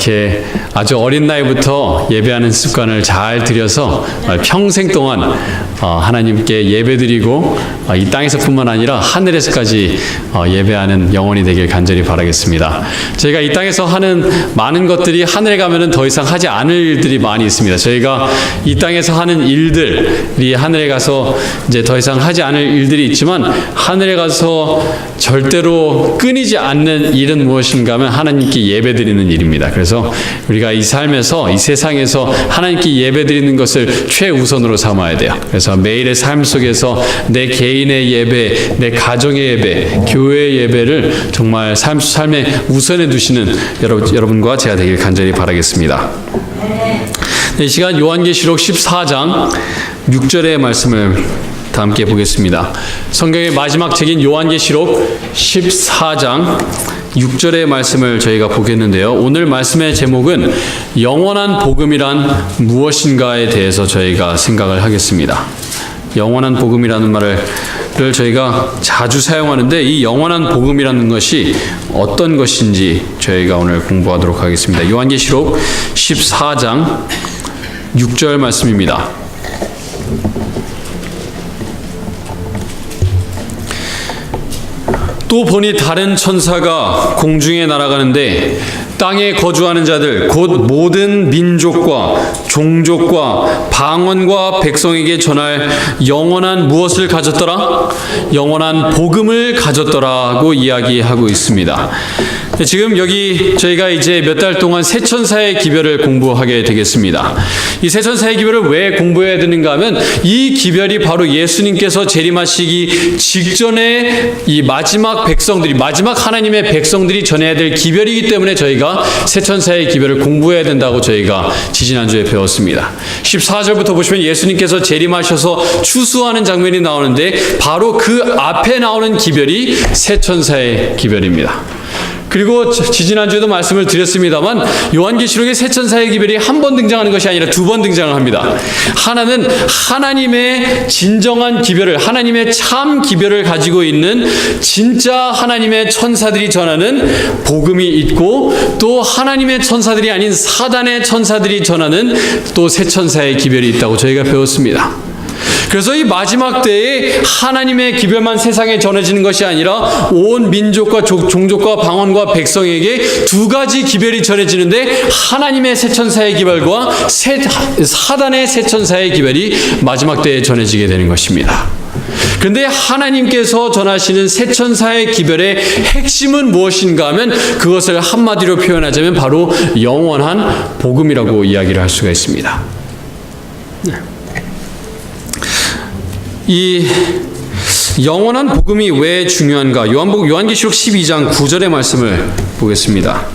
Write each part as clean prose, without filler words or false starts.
이렇게 아주 어린 나이부터 예배하는 습관을 잘 들여서 평생 동안 하나님께 예배드리고 이 땅에서뿐만 아니라 하늘에서까지 예배하는 영혼이 되길 간절히 바라겠습니다. 저희가 이 땅에서 하는 많은 것들이 하늘에 가면은 더 이상 하지 않을 일들이 많이 있습니다. 저희가 이 땅에서 하는 일들이 하늘에 가서 이제 더 이상 하지 않을 일들이 있지만, 하늘에 가서 절대로 끊이지 않는 일은 무엇인가 하면 하나님께 예배드리는 일입니다. 그래서 우리가 이 삶에서, 이 세상에서 하나님께 예배드리는 것을 최우선으로 삼아야 돼요. 그래서 매일의 삶 속에서 내 개인의 예배, 내 가정의 예배, 교회의 예배를 정말 삶에 우선에 두시는 여러분과 제가 되길 간절히 바라겠습니다. 이 시간 요한계시록 14장 6절의 말씀을 다 함께 보겠습니다. 성경의 마지막 책인 요한계시록 14장 6절의 말씀을 저희가 보겠는데요. 오늘 말씀의 제목은 영원한 복음이란 무엇인가에 대해서 저희가 생각을 하겠습니다. 영원한 복음이라는 말을 저희가 자주 사용하는데, 이 영원한 복음이라는 것이 어떤 것인지 저희가 오늘 공부하도록 하겠습니다. 요한계시록 14장 6절 말씀입니다. 또 보니 다른 천사가 공중에 날아가는데 땅에 거주하는 자들 곧 모든 민족과 종족과 방언과 백성에게 전할 영원한 무엇을 가졌더라? 영원한 복음을 가졌더라고 이야기하고 있습니다. 지금 여기 저희가 이제 몇 달 동안 세 천사의 기별을 공부하게 되겠습니다. 이 세 천사의 기별을 왜 공부해야 되는가 하면, 이 기별이 바로 예수님께서 재림하시기 직전에 이 마지막 백성들이, 마지막 하나님의 백성들이 전해야 될 기별이기 때문에 저희가 세 천사의 기별을 공부해야 된다고 저희가 지지난주에 배웠습니다. 14절부터 보시면 예수님께서 재림하셔서 추수하는 장면이 나오는데, 바로 그 앞에 나오는 기별이 세 천사의 기별입니다. 그리고 지지난주에도 말씀을 드렸습니다만, 요한계시록의 세 천사의 기별이 한 번 등장하는 것이 아니라 두 번 등장을 합니다. 하나는 하나님의 진정한 기별을, 하나님의 참 기별을 가지고 있는 진짜 하나님의 천사들이 전하는 복음이 있고, 또 하나님의 천사들이 아닌 사단의 천사들이 전하는 또 세 천사의 기별이 있다고 저희가 배웠습니다. 그래서 이 마지막 때에 하나님의 기별만 세상에 전해지는 것이 아니라 온 민족과 종족과 방언과 백성에게 두 가지 기별이 전해지는데, 하나님의 세 천사의 기별과 사단의 세 천사의 기별이 마지막 때에 전해지게 되는 것입니다. 그런데 하나님께서 전하시는 세 천사의 기별의 핵심은 무엇인가 하면, 그것을 한마디로 표현하자면 바로 영원한 복음이라고 이야기를 할 수가 있습니다. 이 영원한 복음이 왜 중요한가? 요한계시록 12장 9절의 말씀을 보겠습니다.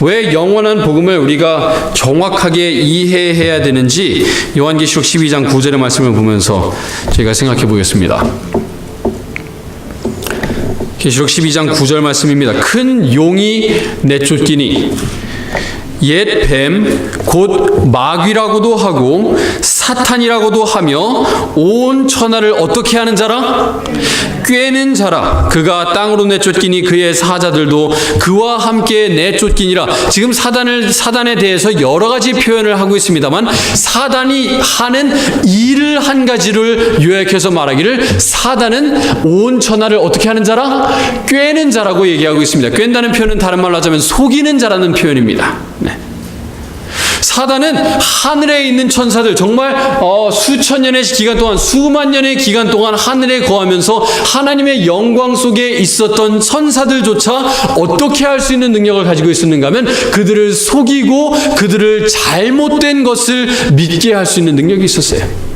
왜 영원한 복음을 우리가 정확하게 이해해야 되는지 요한계시록 12장 9절의 말씀을 보면서 저희가 생각해 보겠습니다. 계시록 12장 9절 말씀입니다. 큰 용이 내쫓기니 옛 뱀 곧 마귀라고도 하고 사탄이라고도 하며 온 천하를 어떻게 하는 자라? 꿰는 자라. 그가 땅으로 내쫓기니 그의 사자들도 그와 함께 내쫓기니라. 지금 사단에 대해서 여러 가지 표현을 하고 있습니다만, 사단이 하는 일을 한 가지를 요약해서 말하기를, 사단은 온 천하를 어떻게 하는 자라? 꿰는 자라고 얘기하고 있습니다. 꿰는다는 표현은 다른 말로 하자면 속이는 자라는 표현입니다. 네. 사단은 하늘에 있는 천사들, 정말 수천 년의 기간 동안, 수만 년의 기간 동안 하늘에 거하면서 하나님의 영광 속에 있었던 천사들조차 어떻게 할 수 있는 능력을 가지고 있었는가 하면, 그들을 속이고 그들을 잘못된 것을 믿게 할 수 있는 능력이 있었어요.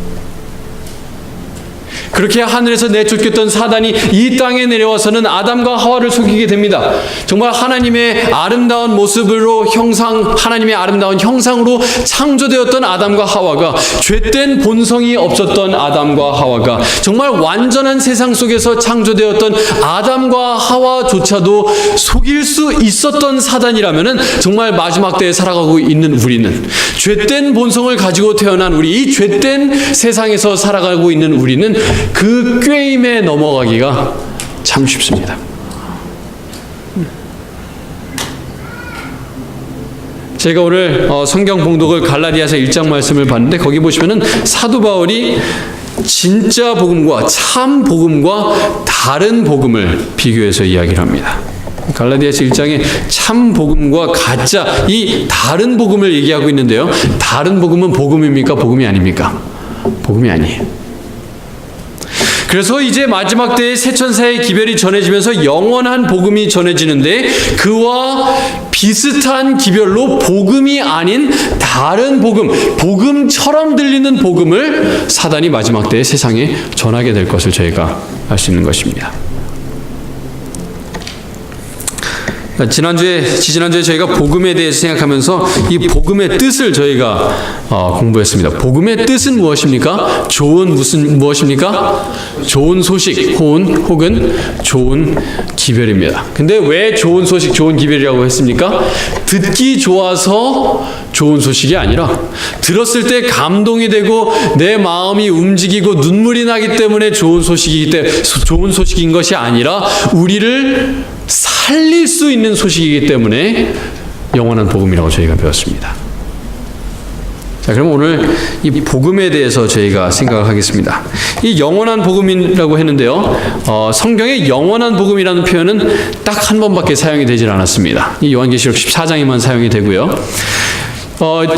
그렇게 하늘에서 내쫓겼던 사단이 이 땅에 내려와서는 아담과 하와를 속이게 됩니다. 정말 하나님의 아름다운 모습으로 하나님의 아름다운 형상으로 창조되었던 아담과 하와가, 죄된 본성이 없었던 아담과 하와가, 정말 완전한 세상 속에서 창조되었던 아담과 하와조차도 속일 수 있었던 사단이라면은, 정말 마지막 때에 살아가고 있는 우리는, 죄된 본성을 가지고 태어난 우리, 이 죄된 세상에서 살아가고 있는 우리는 그 꾀임에 넘어가기가 참 쉽습니다. 제가 오늘 성경 봉독을 갈라디아서 1장 말씀을 봤는데 거기 보시면은 사도 바울이 진짜 복음과 참 복음과 다른 복음을 비교해서 이야기를 합니다. 갈라디아서 1장에 참 복음과 가짜 이 다른 복음을 얘기하고 있는데요. 다른 복음은 복음입니까? 복음이 아닙니까? 복음이 아니에요. 그래서 이제 마지막 때에 새 천사의 기별이 전해지면서 영원한 복음이 전해지는데 그와 비슷한 기별로 복음이 아닌 다른 복음, 복음처럼 들리는 복음을 사단이 마지막 때에 세상에 전하게 될 것을 저희가 알 수 있는 것입니다. 지난주에 저희가 복음에 대해서 생각하면서 이 복음의 뜻을 저희가 공부했습니다. 복음의 뜻은 무엇입니까? 무엇입니까? 좋은 소식 혹은 좋은 기별입니다. 근데 왜 좋은 소식, 좋은 기별이라고 했습니까? 듣기 좋아서 좋은 소식이 아니라 들었을 때 감동이 되고 내 마음이 움직이고 눈물이 나기 때문에 좋은 소식인 것이 아니라 우리를 살릴 수 있는 소식이기 때문에 영원한 복음이라고 저희가 배웠습니다. 자, 그럼 오늘 이 복음에 대해서 저희가 생각을 하겠습니다. 이 영원한 복음이라고 했는데요. 성경에 영원한 복음이라는 표현은 딱 한 번밖에 사용이 되질 않았습니다. 이 요한계시록 14장에만 사용이 되고요.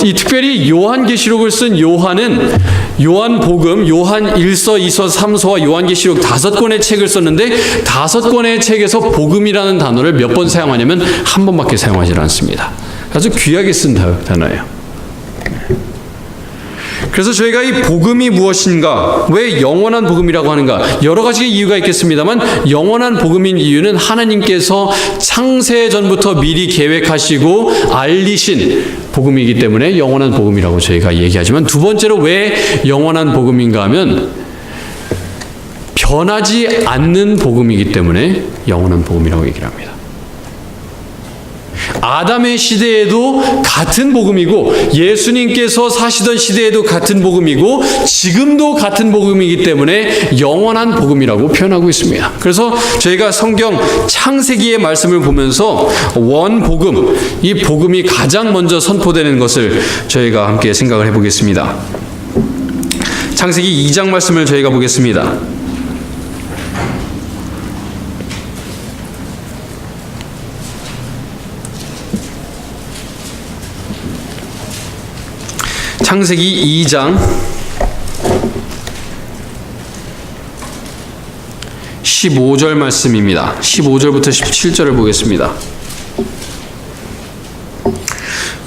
이 특별히 요한계시록을 쓴 요한은 요한복음, 요한 1서, 2서, 3서와 요한계시록 5권의 책을 썼는데 5권의 책에서 복음이라는 단어를 몇 번 사용하냐면 한 번밖에 사용하지 않습니다. 아주 귀하게 쓴 단어예요. 그래서 저희가 이 복음이 무엇인가, 왜 영원한 복음이라고 하는가, 여러 가지 이유가 있겠습니다만 영원한 복음인 이유는 하나님께서 창세 전부터 미리 계획하시고 알리신 복음이기 때문에 영원한 복음이라고 저희가 얘기하지만, 두 번째로 왜 영원한 복음인가 하면 변하지 않는 복음이기 때문에 영원한 복음이라고 얘기를 합니다. 아담의 시대에도 같은 복음이고 예수님께서 사시던 시대에도 같은 복음이고 지금도 같은 복음이기 때문에 영원한 복음이라고 표현하고 있습니다. 그래서 저희가 성경 창세기의 말씀을 보면서 원복음, 이 복음이 가장 먼저 선포되는 것을 저희가 함께 생각을 해보겠습니다. 창세기 2장 말씀을 저희가 보겠습니다. 창세기 2장 15절 말씀입니다. 15절부터 17절을 보겠습니다.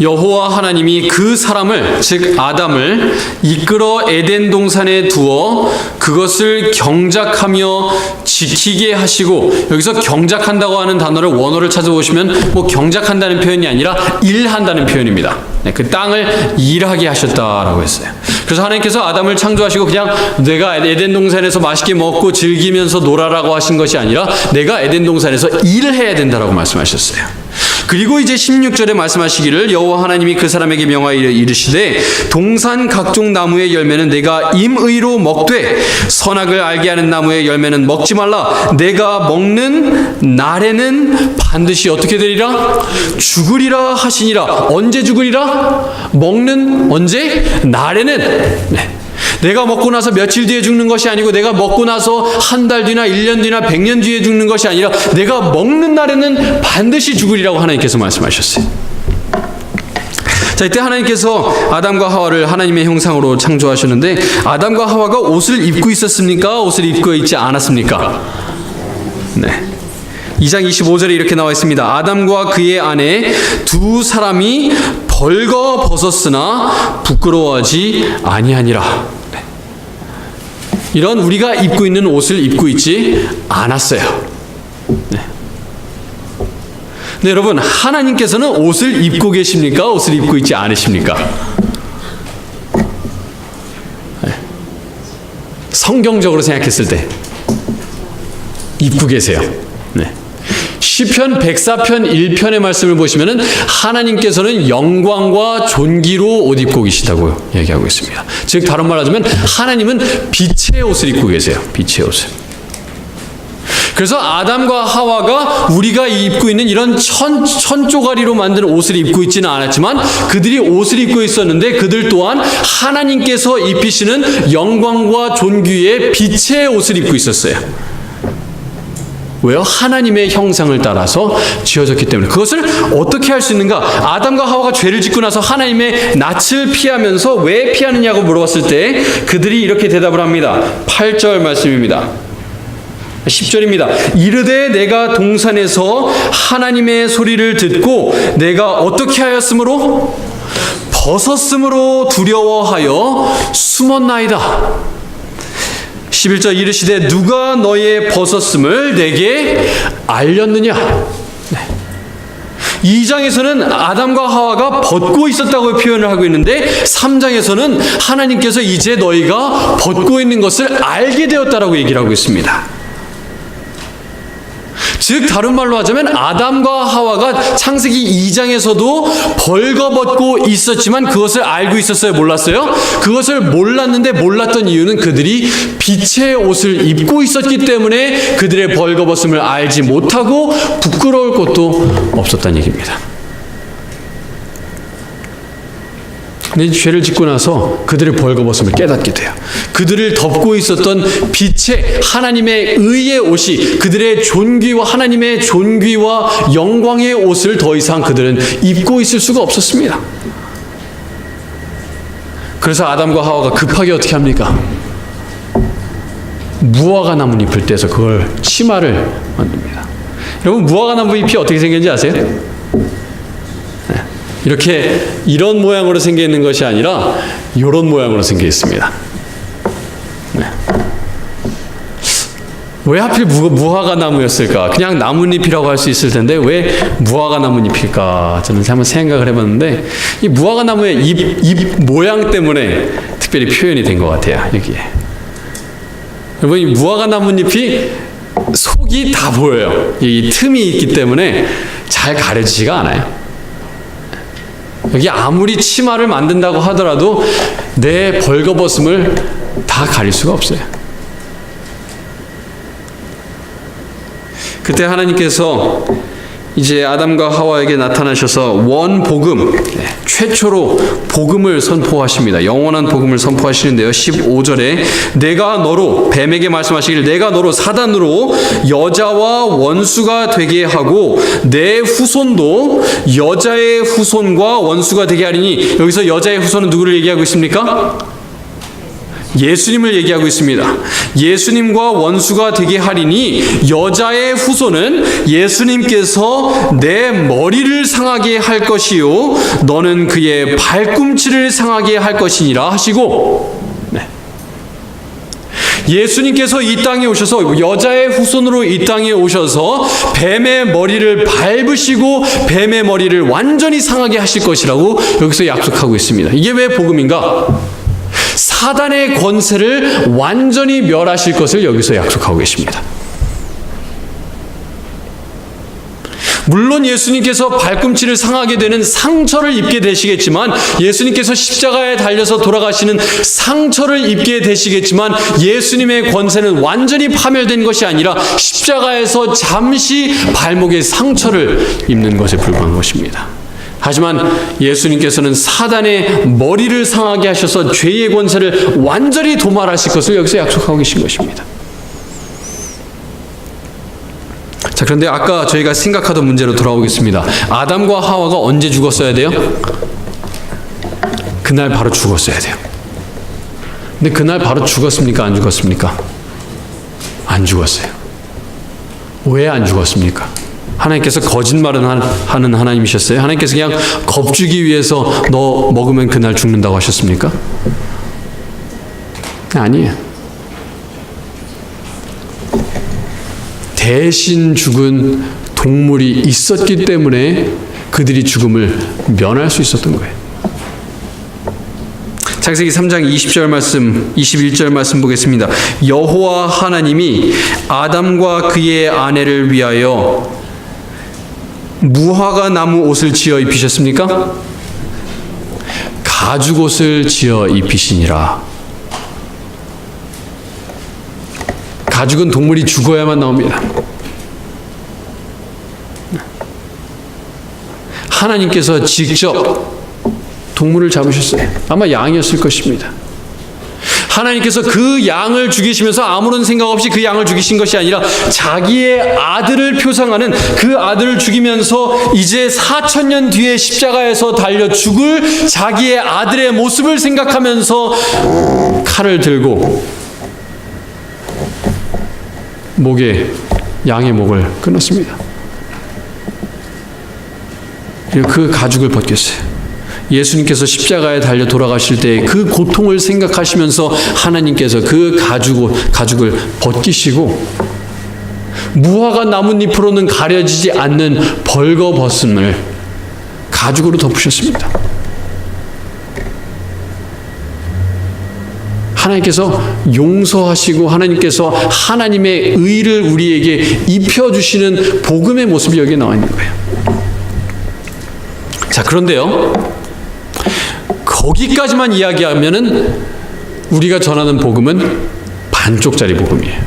여호와 하나님이 그 사람을, 즉 아담을 이끌어 에덴 동산에 두어 그것을 경작하며 지키게 하시고, 여기서 경작한다고 하는 단어를 원어를 찾아보시면 경작한다는 표현이 아니라 일한다는 표현입니다. 그 땅을 일하게 하셨다라고 했어요. 그래서 하나님께서 아담을 창조하시고 그냥 내가 에덴 동산에서 맛있게 먹고 즐기면서 놀아라고 하신 것이 아니라 내가 에덴 동산에서 일을 해야 된다라고 말씀하셨어요. 그리고 이제 16절에 말씀하시기를 여호와 하나님이 그 사람에게 명하여 이르시되 동산 각종 나무의 열매는 내가 임의로 먹되 선악을 알게 하는 나무의 열매는 먹지 말라. 내가 먹는 날에는 반드시 어떻게 되리라? 죽으리라 하시니라. 언제 죽으리라? 먹는 언제? 날에는. 내가 먹고 나서 며칠 뒤에 죽는 것이 아니고 내가 먹고 나서 한 달 뒤나 1년 뒤나 100년 뒤에 죽는 것이 아니라 내가 먹는 날에는 반드시 죽으리라고 하나님께서 말씀하셨어요. 자, 이때 하나님께서 아담과 하와를 하나님의 형상으로 창조하셨는데 아담과 하와가 옷을 입고 있었습니까? 옷을 입고 있지 않았습니까? 네. 2장 25절에 이렇게 나와 있습니다. 아담과 그의 아내 두 사람이 벌거 벗었으나 부끄러워하지 아니하니라. 네. 이런 우리가 입고 있는 옷을 입고 있지 않았어요. 네. 네, 여러분, 하나님께서는 옷을 입고 계십니까? 옷을 입고 있지 않으십니까? 네. 성경적으로 생각했을 때 입고 계세요. 네. 시편 104편 1편의 말씀을 보시면은 하나님께서는 영광과 존귀로 옷 입고 계시다고 얘기하고 있습니다. 즉 다른 말로 하자면 하나님은 빛의 옷을 입고 계세요. 빛의 옷을. 그래서 아담과 하와가 우리가 입고 있는 이런 천조가리로 만든 옷을 입고 있지는 않았지만 그들이 옷을 입고 있었는데 그들 또한 하나님께서 입히시는 영광과 존귀의 빛의 옷을 입고 있었어요. 왜요? 하나님의 형상을 따라서 지어졌기 때문에. 그것을 어떻게 할 수 있는가? 아담과 하와가 죄를 짓고 나서 하나님의 낯을 피하면서 왜 피하느냐고 물어봤을 때 그들이 이렇게 대답을 합니다. 8절 말씀입니다. 10절입니다. 이르되 내가 동산에서 하나님의 소리를 듣고 내가 어떻게 하였으므로? 벗었으므로 두려워하여 숨었나이다. 11절 이르시되 누가 너의 벗었음을 내게 알렸느냐? 네. 2장에서는 아담과 하와가 벗고 있었다고 표현을 하고 있는데 3장에서는 하나님께서 이제 너희가 벗고 있는 것을 알게 되었다라고 얘기를 하고 있습니다. 즉 다른 말로 하자면 아담과 하와가 창세기 2장에서도 벌거벗고 있었지만 그것을 알고 있었어요? 몰랐어요? 그것을 몰랐는데 몰랐던 이유는 그들이 빛의 옷을 입고 있었기 때문에 그들의 벌거벗음을 알지 못하고 부끄러울 것도 없었다는 얘기입니다. 근데 죄를 짓고 나서 그들의 벌거벗음을 깨닫게 돼요. 그들을 덮고 있었던 빛의 하나님의 의의 옷이 그들의 존귀와 하나님의 존귀와 영광의 옷을 더 이상 그들은 입고 있을 수가 없었습니다. 그래서 아담과 하와가 급하게 어떻게 합니까? 무화과 나뭇잎을 떼서 그걸 치마를 만듭니다. 여러분 무화과 나뭇잎이 어떻게 생겼는지 아세요? 이렇게 이런 모양으로 생겨 있는 것이 아니라 이런 모양으로 생겨 있습니다. 네. 왜 하필 무화과 나무였을까? 그냥 나뭇잎이라고 할 수 있을 텐데 왜 무화과 나뭇잎일까? 저는 한번 생각을 해봤는데 이 무화과 나무의 잎 모양 때문에 특별히 표현이 된 것 같아요. 여기에. 여러분 이 무화과 나뭇잎이 속이 다 보여요. 이 틈이 있기 때문에 잘 가려지지가 않아요. 여기 아무리 치마를 만든다고 하더라도 내 벌거벗음을 다 가릴 수가 없어요. 그때 하나님께서 이제 아담과 하와에게 나타나셔서 원복음, 최초로 복음을 선포하십니다. 영원한 복음을 선포하시는데요. 15절에 내가 너로, 뱀에게 말씀하시기를 내가 너로 사단으로 여자와 원수가 되게 하고 내 후손도 여자의 후손과 원수가 되게 하리니, 여기서 여자의 후손은 누구를 얘기하고 있습니까? 예수님을 얘기하고 있습니다. 예수님과 원수가 되게 하리니 여자의 후손은 예수님께서 내 머리를 상하게 할 것이요 너는 그의 발꿈치를 상하게 할 것이니라 하시고, 예수님께서 이 땅에 오셔서 여자의 후손으로 이 땅에 오셔서 뱀의 머리를 밟으시고 뱀의 머리를 완전히 상하게 하실 것이라고 여기서 약속하고 있습니다. 이게 왜 복음인가? 사단의 권세를 완전히 멸하실 것을 여기서 약속하고 계십니다. 물론 예수님께서 발꿈치를 상하게 되는 상처를 입게 되시겠지만, 예수님께서 십자가에 달려서 돌아가시는 상처를 입게 되시겠지만, 예수님의 권세는 완전히 파멸된 것이 아니라 십자가에서 잠시 발목에 상처를 입는 것에 불과한 것입니다. 하지만 예수님께서는 사단의 머리를 상하게 하셔서 죄의 권세를 완전히 도말하실 것을 여기서 약속하고 계신 것입니다. 자, 그런데 아까 저희가 생각하던 문제로 돌아오겠습니다. 아담과 하와가 언제 죽었어야 돼요? 그날 바로 죽었어야 돼요. 근데 그날 바로 죽었습니까? 안 죽었습니까? 안 죽었어요. 왜 안 죽었습니까? 하나님께서 거짓말은 하는 하나님이셨어요? 하나님께서 그냥 겁주기 위해서 너 먹으면 그날 죽는다고 하셨습니까? 아니에요. 대신 죽은 동물이 있었기 때문에 그들이 죽음을 면할 수 있었던 거예요. 창세기 3장 20절 말씀, 21절 말씀 보겠습니다. 여호와 하나님이 아담과 그의 아내를 위하여 무화과 나무 옷을 지어 입히셨습니까? 가죽 옷을 지어 입히시니라. 가죽은 동물이 죽어야만 나옵니다. 하나님께서 직접 동물을 잡으셨어요. 아마 양이었을 것입니다. 하나님께서 그 양을 죽이시면서 아무런 생각 없이 그 양을 죽이신 것이 아니라 자기의 아들을 표상하는 그 아들을 죽이면서 이제 4,000년 뒤에 십자가에서 달려 죽을 자기의 아들의 모습을 생각하면서 칼을 들고 양의 목을 끊었습니다. 그리고 그 가죽을 벗겼어요. 예수님께서 십자가에 달려 돌아가실 때 그 고통을 생각하시면서 하나님께서 그 가죽을 벗기시고 무화과 나뭇잎으로는 가려지지 않는 벌거벗음을 가죽으로 덮으셨습니다. 하나님께서 용서하시고 하나님께서 하나님의 의를 우리에게 입혀주시는 복음의 모습이 여기에 나와 있는 거예요. 자, 그런데요, 거기까지만 이야기하면은 우리가 전하는 복음은 반쪽짜리 복음이에요.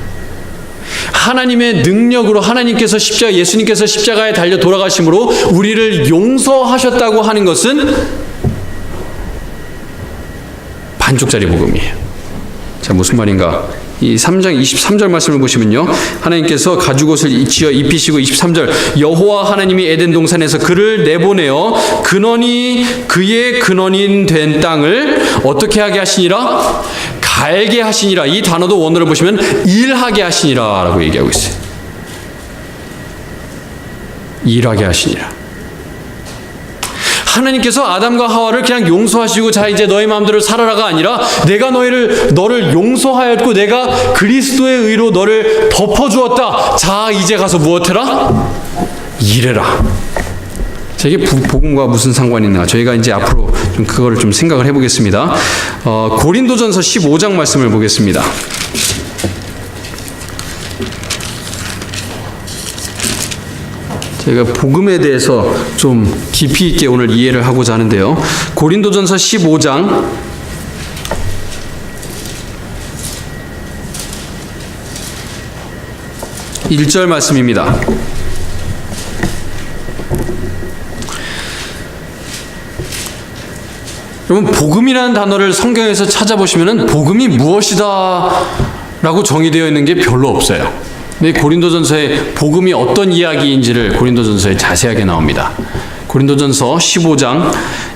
하나님의 능력으로 예수님께서 십자가에 달려 돌아가심으로 우리를 용서하셨다고 하는 것은 반쪽짜리 복음이에요. 자, 무슨 말인가? 이 3장 23절 말씀을 보시면요, 하나님께서 가죽옷을 지어 입히시고 23절 여호와 하나님이 에덴 동산에서 그를 내보내어 그의 근원인 된 땅을 어떻게 하게 하시니라? 갈게 하시니라. 이 단어도 원어를 보시면 일하게 하시니라 라고 얘기하고 있어요. 일하게 하시니라. 하나님께서 아담과 하와를 그냥 용서하시고 자 이제 너희 마음대로 살아라가 아니라 내가 너를 용서하였고 내가 그리스도의 의로 너를 덮어주었다. 자 이제 가서 무엇해라? 일해라. 자, 이게 복음과 무슨 상관이 있나? 저희가 이제 앞으로 그거를 좀 생각을 해보겠습니다. 고린도전서 15장 말씀을 보겠습니다. 제가 복음에 대해서 좀 깊이 있게 오늘 이해를 하고자 하는데요. 고린도전서 15장 1절 말씀입니다. 여러분, 복음이라는 단어를 성경에서 찾아보시면은 복음이 무엇이다 라고 정의되어 있는 게 별로 없어요. 근데 고린도전서의 복음이 어떤 이야기인지를 고린도전서에 자세하게 나옵니다. 고린도전서 15장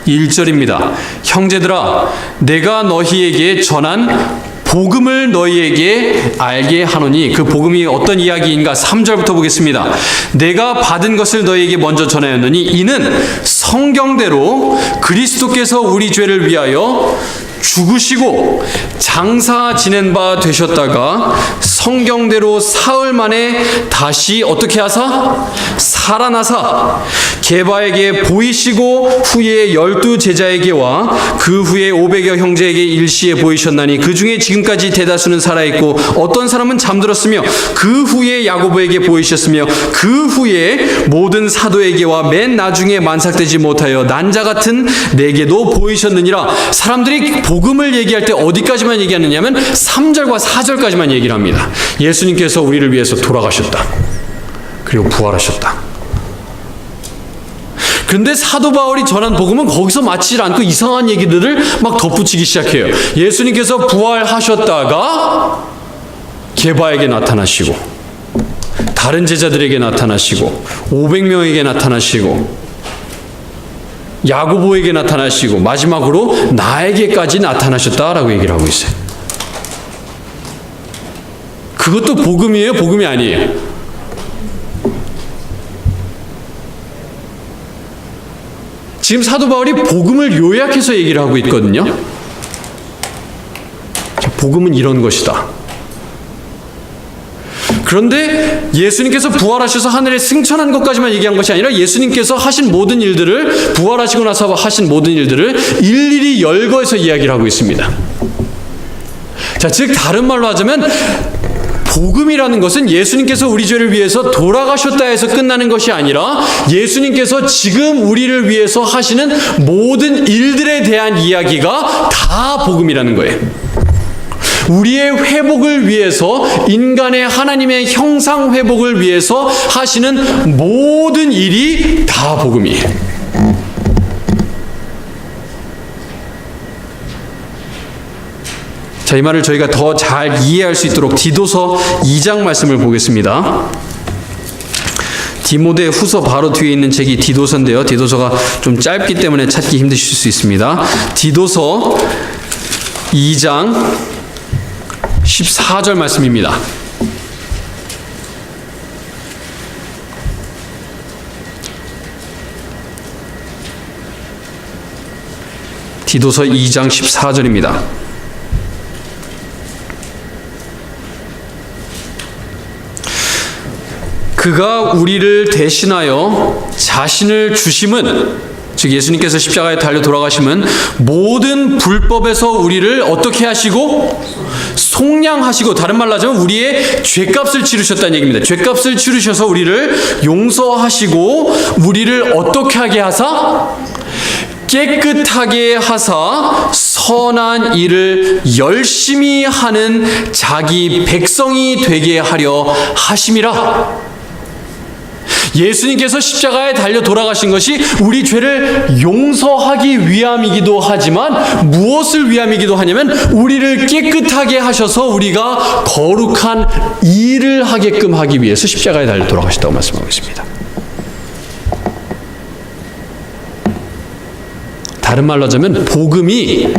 1절입니다. 형제들아, 내가 너희에게 전한 복음을 너희에게 알게 하노니, 그 복음이 어떤 이야기인가 3절부터 보겠습니다. 내가 받은 것을 너희에게 먼저 전하였노니 이는 성경대로 그리스도께서 우리 죄를 위하여 죽으시고 장사 지낸 바 되셨다가 성경대로 사흘 만에 다시 어떻게 하사? 살아나사 게바에게 보이시고 후에 12 제자에게와 그 후에 500여 형제에게 일시에 보이셨나니 그 중에 지금까지 대다수는 살아있고 어떤 사람은 잠들었으며 그 후에 야고보에게 보이셨으며 그 후에 모든 사도에게와 맨 나중에 만삭되지 못하여 난자 같은 내게도 보이셨느니라. 사람들이 복음을 얘기할 때 어디까지만 얘기하느냐면 3절과 4절까지만 얘기를 합니다. 예수님께서 우리를 위해서 돌아가셨다. 그리고 부활하셨다. 그런데 사도 바울이 전한 복음은 거기서 마치질 않고 이상한 얘기들을 막 덧붙이기 시작해요. 예수님께서 부활하셨다가 게바에게 나타나시고 다른 제자들에게 나타나시고 500명에게 나타나시고 야고보에게 나타나시고 마지막으로 나에게까지 나타나셨다라고 얘기를 하고 있어요. 그것도 복음이에요? 복음이 아니에요? 지금 사도 바울이 복음을 요약해서 얘기를 하고 있거든요. 복음은 이런 것이다. 그런데 예수님께서 부활하셔서 하늘에 승천한 것까지만 얘기한 것이 아니라 예수님께서 하신 모든 일들을, 부활하시고 나서 하신 모든 일들을 일일이 열거해서 이야기를 하고 있습니다. 자, 즉 다른 말로 하자면 복음이라는 것은 예수님께서 우리 죄를 위해서 돌아가셨다 해서 끝나는 것이 아니라 예수님께서 지금 우리를 위해서 하시는 모든 일들에 대한 이야기가 다 복음이라는 거예요. 우리의 회복을 위해서, 인간의 하나님의 형상 회복을 위해서 하시는 모든 일이 다 복음이에요. 자, 이 말을 저희가 더 잘 이해할 수 있도록 디도서 2장 말씀을 보겠습니다. 디모데 후서 바로 뒤에 있는 책이 디도서인데요. 디도서가 좀 짧기 때문에 찾기 힘드실 수 있습니다. 디도서 2장 14절 말씀입니다. 디도서 2장 14절입니다. 그가 우리를 대신하여 자신을 주심은, 즉 예수님께서 십자가에 달려 돌아가심은 모든 불법에서 우리를 어떻게 하시고 속량하시고, 다른 말로 하자면 우리의 죄값을 치르셨다는 얘기입니다. 죄값을 치르셔서 우리를 용서하시고 우리를 어떻게 하게 하사? 깨끗하게 하사 선한 일을 열심히 하는 자기 백성이 되게 하려 하심이라. 예수님께서 십자가에 달려 돌아가신 것이 우리 죄를 용서하기 위함이기도 하지만 무엇을 위함이기도 하냐면 우리를 깨끗하게 하셔서 우리가 거룩한 일을 하게끔 하기 위해서 십자가에 달려 돌아가셨다고 말씀하고 있습니다. 다른 말로 하자면 복음이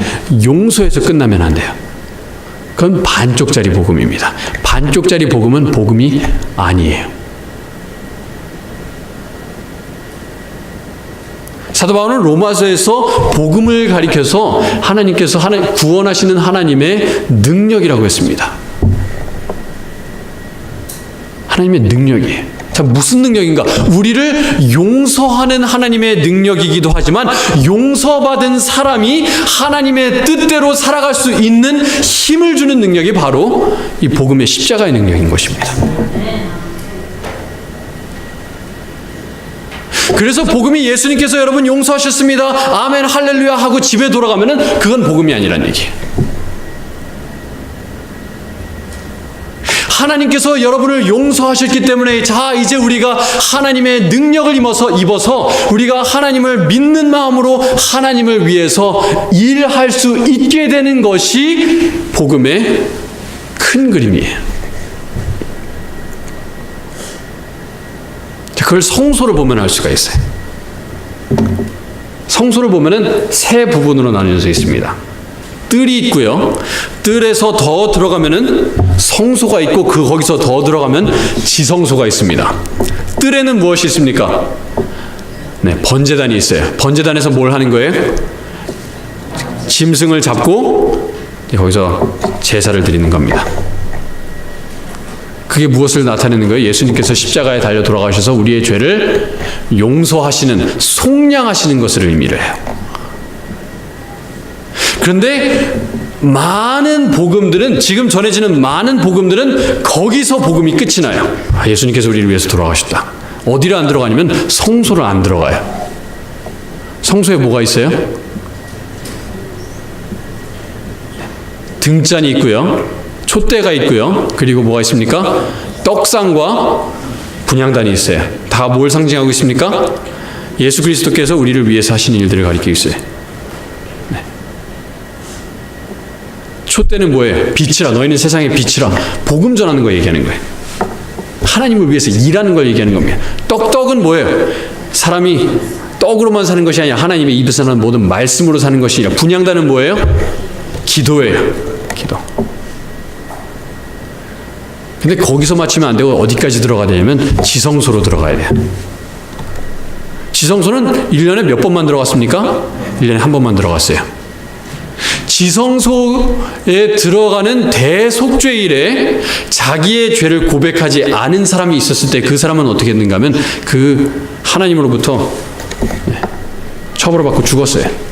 용서에서 끝나면 안 돼요. 그건 반쪽짜리 복음입니다. 반쪽짜리 복음은 복음이 아니에요. 사도 바울은 로마서에서 복음을 가리켜서 하나님께서 구원하시는 하나님의 능력이라고 했습니다. 하나님의 능력이에요. 자, 무슨 능력인가? 우리를 용서하는 하나님의 능력이기도 하지만 용서받은 사람이 하나님의 뜻대로 살아갈 수 있는 힘을 주는 능력이 바로 이 복음의 십자가의 능력인 것입니다. 그래서 복음이 예수님께서 여러분 용서하셨습니다, 아멘 할렐루야 하고 집에 돌아가면은 그건 복음이 아니란 얘기예요. 하나님께서 여러분을 용서하셨기 때문에 자 이제 우리가 하나님의 능력을 입어서 우리가 하나님을 믿는 마음으로 하나님을 위해서 일할 수 있게 되는 것이 복음의 큰 그림이에요. 그걸 성소를 보면 알 수가 있어요. 성소를 보면은 세 부분으로 나뉘어져 있습니다. 뜰이 있고요. 뜰에서 더 들어가면은 성소가 있고 거기서 더 들어가면 지성소가 있습니다. 뜰에는 무엇이 있습니까? 네, 번제단이 있어요. 번제단에서 뭘 하는 거예요? 짐승을 잡고 거기서 제사를 드리는 겁니다. 그게 무엇을 나타내는 거예요? 예수님께서 십자가에 달려 돌아가셔서 우리의 죄를 용서하시는, 속량하시는 것을 의미를 해요. 그런데 많은 복음들은, 지금 전해지는 많은 복음들은 거기서 복음이 끝이 나요. 예수님께서 우리를 위해서 돌아가셨다. 어디를 안 들어가냐면 성소를 안 들어가요. 성소에 뭐가 있어요? 등잔이 있고요. 촛대가 있고요. 그리고 뭐가 있습니까? 떡상과 분향단이 있어요. 다 뭘 상징하고 있습니까? 예수 그리스도께서 우리를 위해서 하신 일들을 가리키고 있어요. 네. 촛대는 뭐예요? 빛이라, 너희는 세상의 빛이라. 복음 전하는 거 얘기하는 거예요. 하나님을 위해서 일하는 걸 얘기하는 겁니다. 떡은 뭐예요? 사람이 떡으로만 사는 것이 아니라 하나님의 입에서 나는 모든 말씀으로 사는 것이 아니라, 분향단은 뭐예요? 기도예요. 기도. 근데 거기서 마치면 안 되고 어디까지 들어가야 되냐면 지성소로 들어가야 돼요. 지성소는 1년에 몇 번만 들어갔습니까? 1년에 한 번만 들어갔어요. 지성소에 들어가는 대속죄일에 자기의 죄를 고백하지 않은 사람이 있었을 때 그 사람은 어떻게 했는가 하면 그 하나님으로부터 처벌을 받고 죽었어요.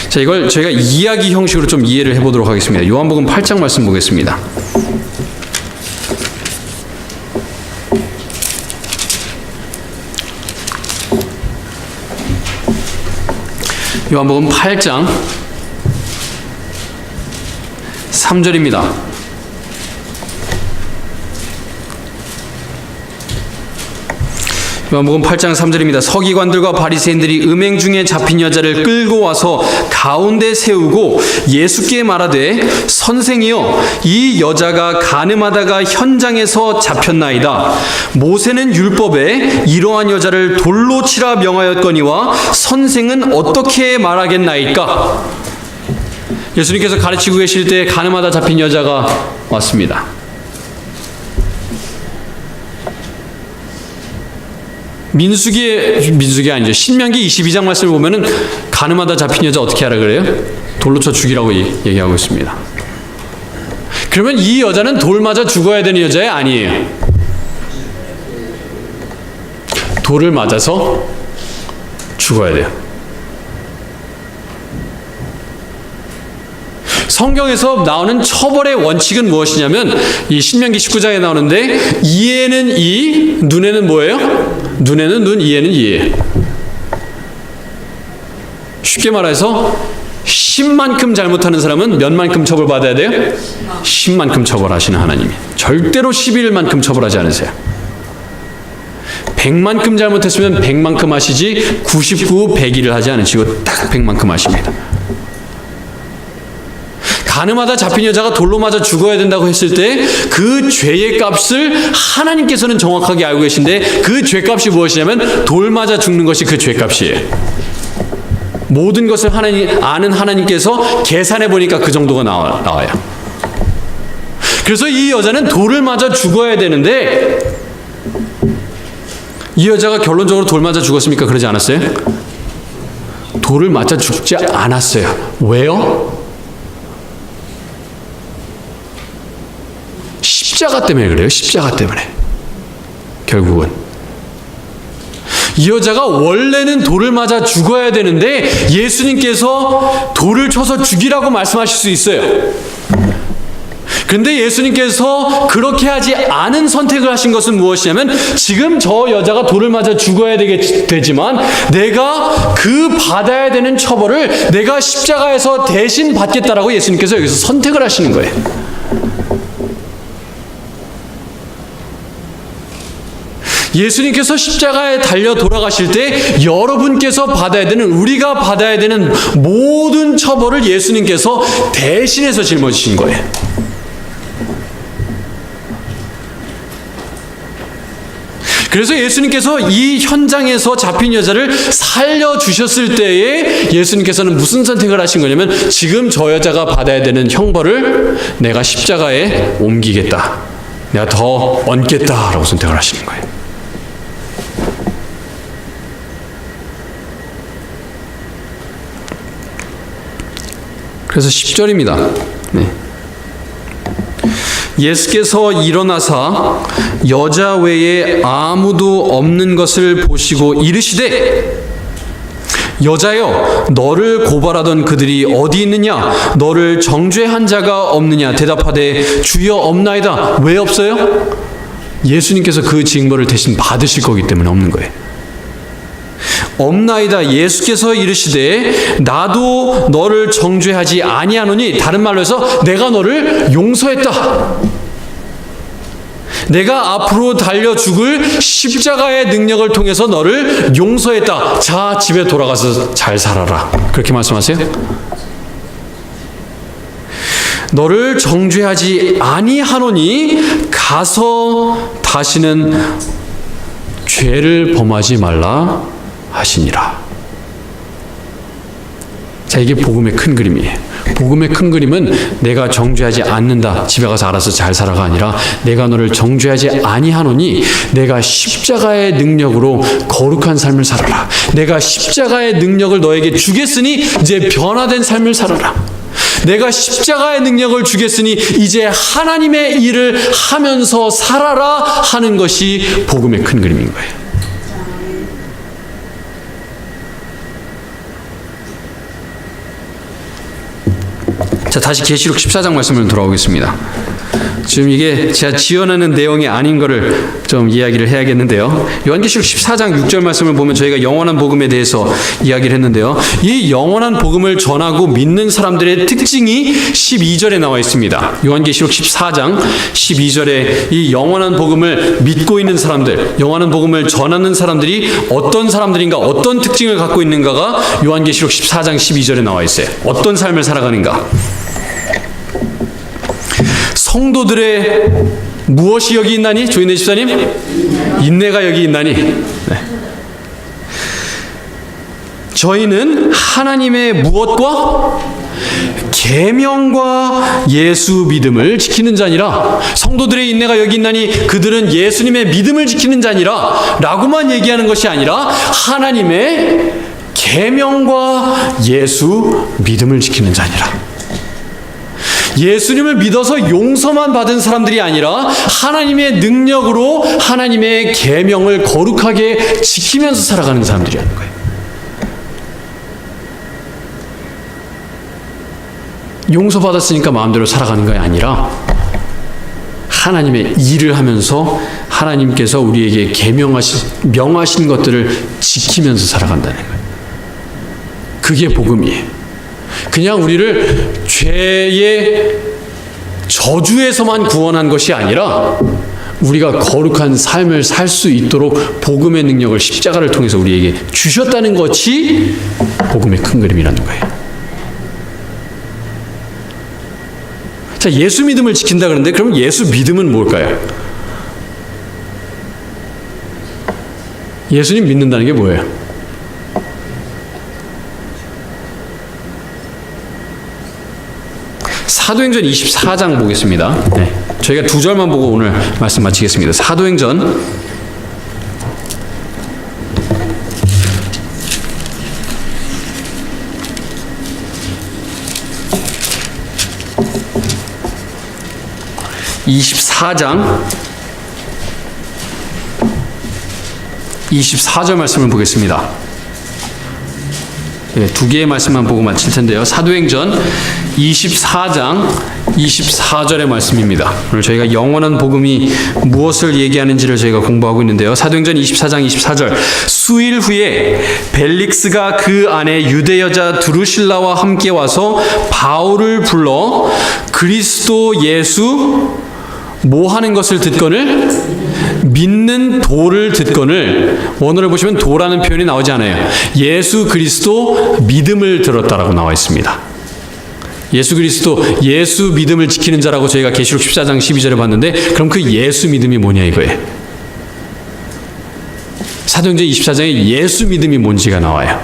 자, 이걸 저희가 이야기 형식으로 좀 이해를 해보도록 하겠습니다. 요한복음 8장 말씀 보겠습니다. 요한복음 8장 3절입니다. 요한복음 8장 3절입니다. 서기관들과 바리새인들이 음행 중에 잡힌 여자를 끌고 와서 가운데 세우고 예수께 말하되 선생이여 이 여자가 간음하다가 현장에서 잡혔나이다. 모세는 율법에 이러한 여자를 돌로 치라 명하였거니와 선생은 어떻게 말하겠나이까? 예수님께서 가르치고 계실 때 간음하다 잡힌 여자가 왔습니다. 민수기 아니죠. 신명기 22장 말씀을 보면은 간음하다 잡힌 여자 어떻게 하라 그래요? 돌로 쳐 죽이라고 얘기하고 있습니다. 그러면 이 여자는 돌 맞아 죽어야 되는 여자애 아니에요. 돌을 맞아서 죽어야 돼요. 성경에서 나오는 처벌의 원칙은 무엇이냐면 이 신명기 19장에 나오는데 이에는 이, 눈에는 뭐예요? 눈에는 눈, 이에는 이에. 쉽게 말해서 10만큼 잘못하는 사람은 몇 만큼 처벌받아야 돼요? 10만큼 처벌하시는 하나님이. 절대로 11만큼 처벌하지 않으세요. 100만큼 잘못했으면 100만큼 하시지 99, 101을 하지 않으시고 딱 100만큼 하십니다. 간음하다 잡힌 여자가 돌로 맞아 죽어야 된다고 했을 때 그 죄의 값을 하나님께서는 정확하게 알고 계신데 그 죄값이 무엇이냐면 돌 맞아 죽는 것이 그 죄값이에요. 모든 것을 아는 하나님께서 계산해 보니까 그 정도가 나와요. 그래서 이 여자는 돌을 맞아 죽어야 되는데 이 여자가 결론적으로 돌 맞아 죽었습니까? 그러지 않았어요? 돌을 맞아 죽지 않았어요. 왜요? 십자가 때문에 그래요. 십자가 때문에. 결국은 이 여자가 원래는 돌을 맞아 죽어야 되는데 예수님께서 돌을 쳐서 죽이라고 말씀하실 수 있어요. 그런데 예수님께서 그렇게 하지 않은 선택을 하신 것은 무엇이냐면 지금 저 여자가 돌을 맞아 죽어야 되지만 내가 그 받아야 되는 처벌을 내가 십자가에서 대신 받겠다라고 예수님께서 여기서 선택을 하시는 거예요. 예수님께서 십자가에 달려 돌아가실 때 여러분께서 받아야 되는, 우리가 받아야 되는 모든 처벌을 예수님께서 대신해서 짊어지신 거예요. 그래서 예수님께서 이 현장에서 잡힌 여자를 살려주셨을 때에 예수님께서는 무슨 선택을 하신 거냐면 지금 저 여자가 받아야 되는 형벌을 내가 십자가에 옮기겠다. 내가 더 얹겠다라고 선택을 하시는 거예요. 그래서 10절입니다. 네. 예수께서 일어나사 여자 외에 아무도 없는 것을 보시고 이르시되 여자여 너를 고발하던 그들이 어디 있느냐? 너를 정죄한 자가 없느냐? 대답하되 주여 없나이다. 왜 없어요? 예수님께서 그 징벌을 대신 받으실 거기 때문에 없는 거예요. 없나이다. 예수께서 이르시되 나도 너를 정죄하지 아니하노니, 다른 말로 해서 내가 너를 용서했다. 내가 앞으로 달려 죽을 십자가의 능력을 통해서 너를 용서했다. 자, 집에 돌아가서 잘 살아라. 그렇게 말씀하세요? 너를 정죄하지 아니하노니 가서 다시는 죄를 범하지 말라 하시니라. 자, 이게 복음의 큰 그림이에요. 복음의 큰 그림은 내가 정죄하지 않는다, 집에 가서 알아서 잘 살아가 아니라 내가 너를 정죄하지 아니하노니 내가 십자가의 능력으로 거룩한 삶을 살아라. 내가 십자가의 능력을 너에게 주겠으니 이제 변화된 삶을 살아라. 내가 십자가의 능력을 주겠으니 이제 하나님의 일을 하면서 살아라 하는 것이 복음의 큰 그림인 거예요. 자, 다시 계시록 14장 말씀으로 돌아오겠습니다. 지금 이게 제가 지어내는 내용이 아닌 거를 좀 이야기를 해야겠는데요. 요한계시록 14장 6절 말씀을 보면 저희가 영원한 복음에 대해서 이야기를 했는데요. 이 영원한 복음을 전하고 믿는 사람들의 특징이 12절에 나와 있습니다. 요한계시록 14장 12절에 이 영원한 복음을 믿고 있는 사람들, 영원한 복음을 전하는 사람들이 어떤 사람들인가, 어떤 특징을 갖고 있는가가 요한계시록 14장 12절에 나와 있어요. 어떤 삶을 살아가는가. 성도들의 무엇이 여기 있나니? 조인내 집사님? 인내가 여기 있나니? 네. 저희는 하나님의 무엇과? 계명과 예수 믿음을 지키는 자니라. 성도들의 인내가 여기 있나니 그들은 예수님의 믿음을 지키는 자니라 라고만 얘기하는 것이 아니라 하나님의 계명과 예수 믿음을 지키는 자니라. 예수님을 믿어서 용서만 받은 사람들이 아니라 하나님의 능력으로 하나님의 계명을 거룩하게 지키면서 살아가는 사람들이라는 거예요. 용서받았으니까 마음대로 살아가는 것이 아니라 하나님의 일을 하면서 하나님께서 우리에게 명하신 것들을 지키면서 살아간다는 거예요. 그게 복음이에요. 그냥 우리를 죄의 저주에서만 구원한 것이 아니라 우리가 거룩한 삶을 살 수 있도록 복음의 능력을 십자가를 통해서 우리에게 주셨다는 것이 복음의 큰 그림이라는 거예요. 자, 예수 믿음을 지킨다 그러는데 그럼 예수 믿음은 뭘까요? 예수님 믿는다는 게 뭐예요? 사도행전 24장 보겠습니다. 네. 저희가 2절만 보고 오늘 말씀 마치겠습니다. 사도행전 24장 24절 말씀을 보겠습니다. 네, 두 개의 말씀만 보고 마칠 텐데요. 사도행전 24장 24절의 말씀입니다. 오늘 저희가 영원한 복음이 무엇을 얘기하는지를 저희가 공부하고 있는데요. 사도행전 24장 24절 수일 후에 벨릭스가 그 안에 유대 여자 드루실라와 함께 와서 바울을 불러 그리스도 예수 뭐 하는 것을 듣거늘? 믿는 도를 듣거늘. 원어를 보시면 도라는 표현이 나오지 않아요. 예수 그리스도 믿음을 들었다라고 나와 있습니다. 예수 그리스도 예수 믿음을 지키는 자라고 저희가 계시록 14장 12절에 봤는데 그럼 그 예수 믿음이 뭐냐 이거예요. 사도행전 24장에 예수 믿음이 뭔지가 나와요.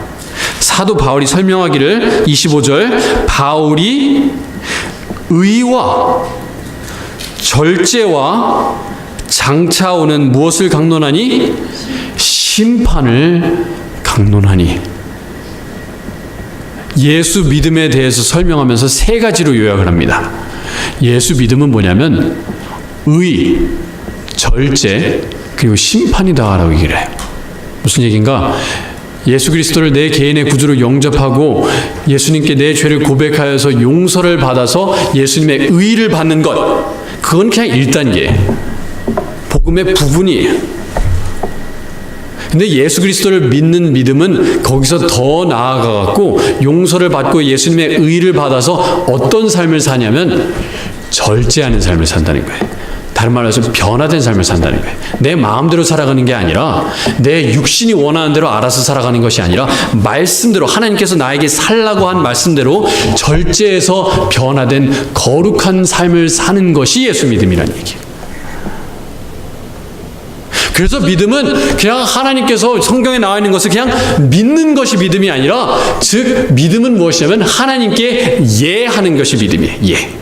사도 바울이 설명하기를 25절 바울이 의와 절제와 장차 오는 무엇을 강론하니? 심판을 강론하니. 예수 믿음에 대해서 설명하면서 세 가지로 요약을 합니다. 예수 믿음은 뭐냐면 의, 절제, 그리고 심판이다라고 얘기를 해요. 무슨 얘기인가? 예수 그리스도를 내 개인의 구주로 영접하고 예수님께 내 죄를 고백하여서 용서를 받아서 예수님의 의를 받는 것, 그건 그냥 1단계 복음의 부분이에요. 근데 예수 그리스도를 믿는 믿음은 거기서 더 나아가갖고 용서를 받고 예수님의 의를 받아서 어떤 삶을 사냐면 절제하는 삶을 산다는 거예요. 다른 말로 해서 변화된 삶을 산다는 거예요. 내 마음대로 살아가는 게 아니라 내 육신이 원하는 대로 알아서 살아가는 것이 아니라 말씀대로 하나님께서 나에게 살라고 한 말씀대로 절제해서 변화된 거룩한 삶을 사는 것이 예수 믿음이라는 얘기예요. 그래서 믿음은 그냥 하나님께서 성경에 나와 있는 것을 그냥 믿는 것이 믿음이 아니라 즉 믿음은 무엇이냐면 하나님께 예하는 것이 믿음이에요. 예.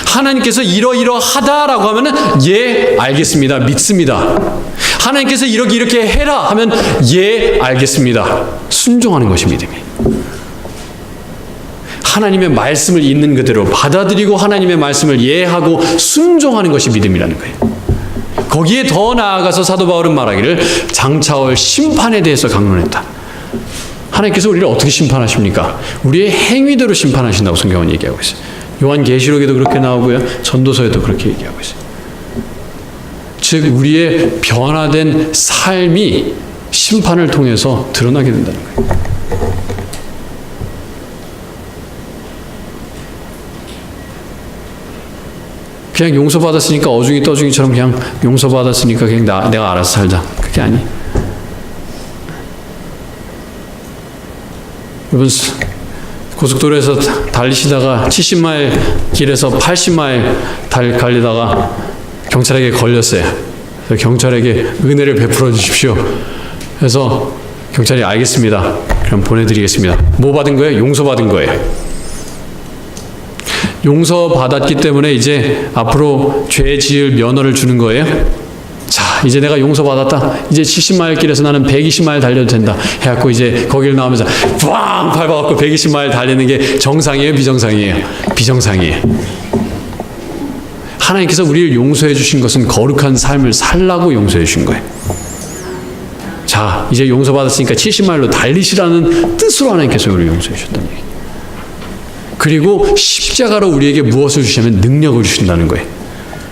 하나님께서 이러이러하다라고 하면은 예, 알겠습니다. 믿습니다. 하나님께서 이렇게 해라 하면 예, 알겠습니다. 순종하는 것이 믿음이에요. 하나님의 말씀을 있는 그대로 받아들이고 하나님의 말씀을 이해하고 순종하는 것이 믿음이라는 거예요. 거기에 더 나아가서 사도 바울은 말하기를 장차올 심판에 대해서 강론했다. 하나님께서 우리를 어떻게 심판하십니까? 우리의 행위대로 심판하신다고 성경은 얘기하고 있어요. 요한계시록에도 그렇게 나오고요. 전도서에도 그렇게 얘기하고 있어요. 즉 우리의 변화된 삶이 심판을 통해서 드러나게 된다는 거예요. 그냥 용서받았으니까 어중이 떠중이처럼 그냥 용서받았으니까 그냥 내가 알아서 살자. 그게 아니. 여러분 고속도로에서 달리시다가 70마일 길에서 80마일 달리다가 경찰에게 걸렸어요. 그래서 경찰에게 은혜를 베풀어 주십시오. 그래서 경찰이 알겠습니다. 그럼 보내드리겠습니다. 뭐 받은 거예요? 용서받은 거예요. 용서받았기 때문에 이제 앞으로 죄 지을 면허를 주는 거예요. 자, 이제 내가 용서받았다. 이제 70마일 길에서 나는 120마일 달려도 된다. 해갖고 이제 거기를 나오면서 빵 밟아갖고 120마일 달리는 게 정상이에요? 비정상이에요? 비정상이에요. 하나님께서 우리를 용서해 주신 것은 거룩한 삶을 살라고 용서해 주신 거예요. 자, 이제 용서받았으니까 70마일로 달리시라는 뜻으로 하나님께서 우리를 용서해 주셨다는 얘기예요. 그리고 십자가로 우리에게 무엇을 주시냐면 능력을 주신다는 거예요.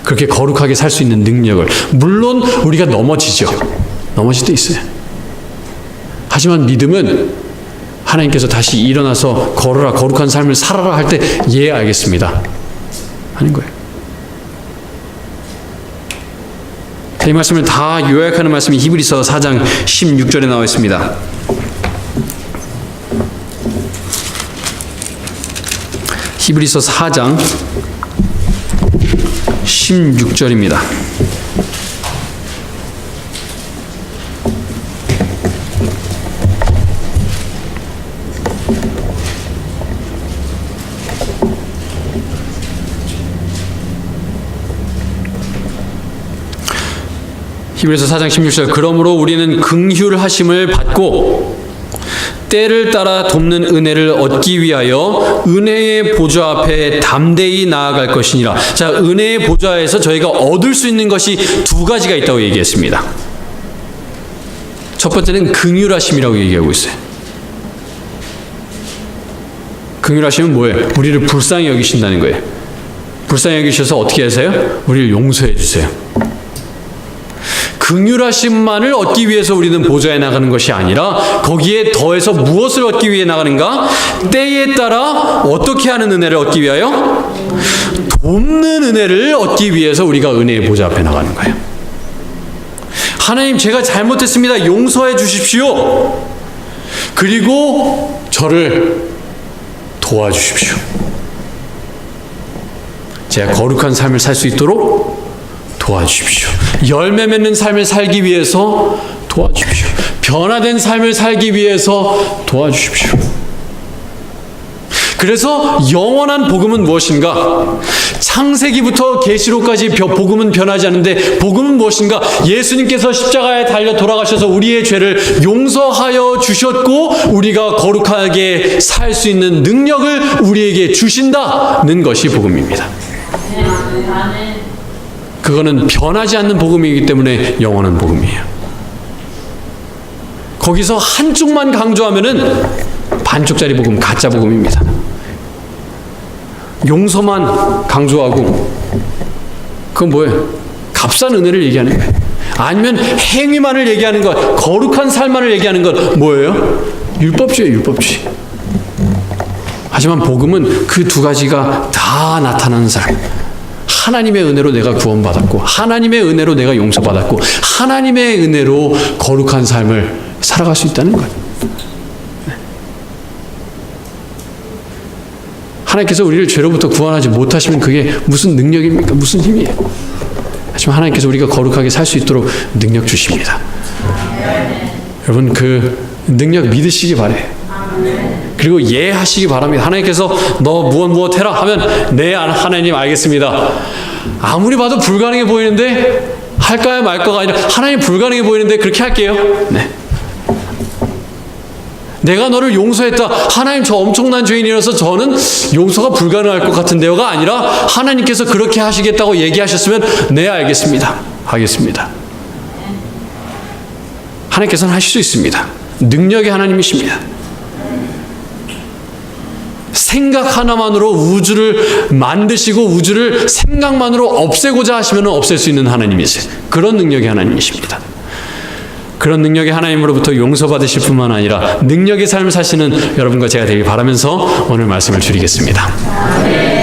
그렇게 거룩하게 살 수 있는 능력을. 물론 우리가 넘어지죠. 넘어질 때 있어요. 하지만 믿음은 하나님께서 다시 일어나서 걸어라, 거룩한 삶을 살아라 할 때 예, 알겠습니다 하는 거예요. 이 말씀을 다 요약하는 말씀이 히브리서 4장 16절에 나와 있습니다. 히브리서 4장 16절입니다. 히브리서 4장 16절 그러므로 우리는 긍휼하심을 받고 때를 따라 돕는 은혜를 얻기 위하여 은혜의 보좌 앞에 담대히 나아갈 것이니라. 자, 은혜의 보좌에서 저희가 얻을 수 있는 것이 두 가지가 있다고 얘기했습니다. 첫 번째는 긍휼하심이라고 얘기하고 있어요. 긍휼하심은 뭐예요? 우리를 불쌍히 여기신다는 거예요. 불쌍히 여기셔서 어떻게 하세요? 우리를 용서해 주세요. 긍휼하심만을 얻기 위해서 우리는 보좌에 나가는 것이 아니라 거기에 더해서 무엇을 얻기 위해 나가는가? 때에 따라 어떻게 하는 은혜를 얻기 위하여? 돕는 은혜를 얻기 위해서 우리가 은혜의 보좌 앞에 나가는 거예요. 하나님, 제가 잘못했습니다. 용서해 주십시오. 그리고 저를 도와주십시오. 제가 거룩한 삶을 살 수 있도록 도와주십시오. 열매 맺는 삶을 살기 위해서 도와주십시오. 변화된 삶을 살기 위해서 도와주십시오. 그래서 영원한 복음은 무엇인가? 창세기부터 계시록까지 복음은 변하지 않는데 복음은 무엇인가? 예수님께서 십자가에 달려 돌아가셔서 우리의 죄를 용서하여 주셨고 우리가 거룩하게 살 수 있는 능력을 우리에게 주신다는 것이 복음입니다. 그거는 변하지 않는 복음이기 때문에 영원한 복음이에요. 거기서 한쪽만 강조하면은 반쪽짜리 복음, 가짜 복음입니다. 용서만 강조하고 그건 뭐예요? 값싼 은혜를 얘기하는 거예요. 아니면 행위만을 얘기하는 것, 거룩한 삶만을 얘기하는 것 뭐예요? 율법주의예요, 율법주의. 하지만 복음은 그 두 가지가 다 나타나는 삶. 하나님의 은혜로 내가 구원받았고 하나님의 은혜로 내가 용서받았고 하나님의 은혜로 거룩한 삶을 살아갈 수 있다는 거예요. 하나님께서 우리를 죄로부터 구원하지 못하시면 그게 무슨 능력입니까? 무슨 힘이에요? 하지만 하나님께서 우리가 거룩하게 살 수 있도록 능력 주십니다. 여러분 그 능력 믿으시기 바래요. 그리고 예 하시기 바랍니다. 하나님께서 너 무엇 해라 하면 네 하나님 알겠습니다. 아무리 봐도 불가능해 보이는데 할까요 말까가 아니라 하나님 불가능해 보이는데 그렇게 할게요. 네. 내가 너를 용서했다. 하나님 저 엄청난 죄인이라서 저는 용서가 불가능할 것 같은데요가 아니라 하나님께서 그렇게 하시겠다고 얘기하셨으면 네 알겠습니다. 하겠습니다. 하나님께서는 하실 수 있습니다. 능력의 하나님이십니다. 생각 하나만으로 우주를 만드시고 우주를 생각만으로 없애고자 하시면 없앨 수 있는 하나님이세요. 그런 능력의 하나님이십니다. 그런 능력의 하나님으로부터 용서받으실 뿐만 아니라 능력의 삶을 사시는 여러분과 제가 되길 바라면서 오늘 말씀을 줄이겠습니다.